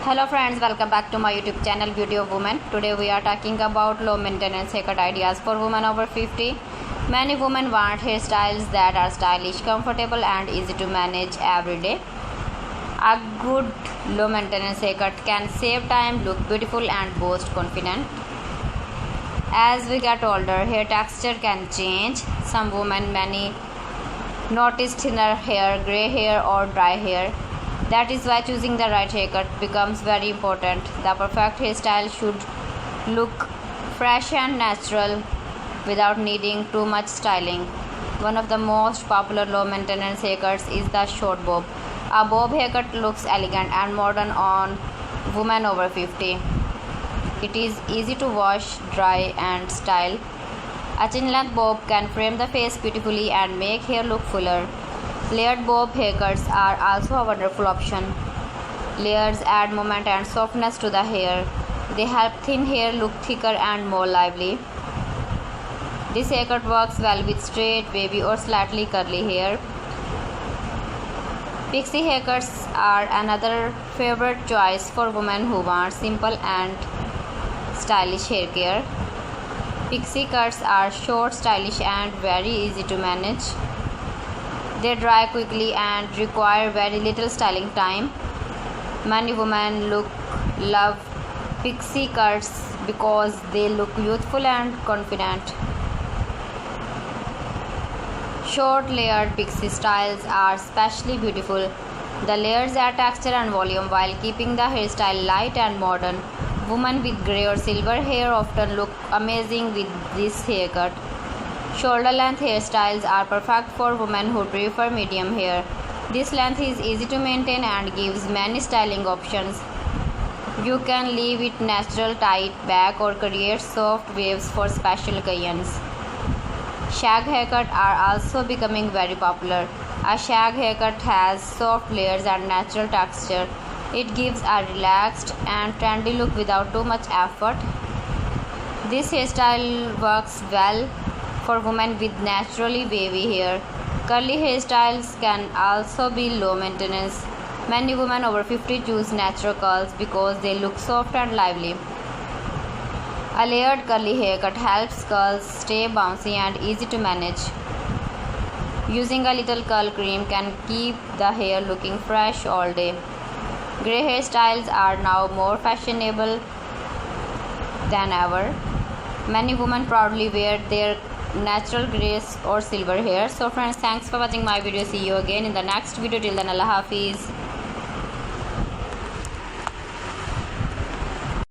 Hello friends, welcome back to my YouTube channel Beauty of Women. Today we are talking about low maintenance haircut ideas for women over 50. Many women want hairstyles that are stylish, comfortable and easy to manage every day. A good low maintenance haircut can save time, look beautiful and boost confidence. As we get older, hair texture can change. Some women may notice thinner hair, grey hair or dry hair. That is why choosing the right haircut becomes very important. The perfect hairstyle should look fresh and natural without needing too much styling. One of the most popular low maintenance haircuts is the short bob. A bob haircut looks elegant and modern on women over 50. It is easy to wash, dry and style. A chin length bob can frame the face beautifully and make hair look fuller. Layered bob haircuts are also a wonderful option. Layers add movement and softness to the hair. They help thin hair look thicker and more lively. This haircut works well with straight, wavy or slightly curly hair. Pixie haircuts are another favorite choice for women who want simple and stylish hair care. Pixie cuts are short, stylish and very easy to manage. They dry quickly and require very little styling time. Many women love pixie cuts because they look youthful and confident. Short layered pixie styles are especially beautiful. The layers add texture and volume while keeping the hairstyle light and modern. Women with grey or silver hair often look amazing with this haircut. Shoulder length hairstyles are perfect for women who prefer medium hair. This length is easy to maintain and gives many styling options. You can leave it natural, tight back or create soft waves for special occasions. Shag haircuts are also becoming very popular. A shag haircut has soft layers and natural texture. It gives a relaxed and trendy look without too much effort. This hairstyle works well for women with naturally wavy hair. Curly hairstyles can also be low maintenance. Many women over 50 choose natural curls because they look soft and lively. A layered curly haircut helps curls stay bouncy and easy to manage. Using a little curl cream can keep the hair looking fresh all day. Grey hairstyles are now more fashionable than ever. Many women proudly wear their natural grey or silver hair. So friends, thanks for watching my video. See you again in the next video. Till then, Allah Hafiz.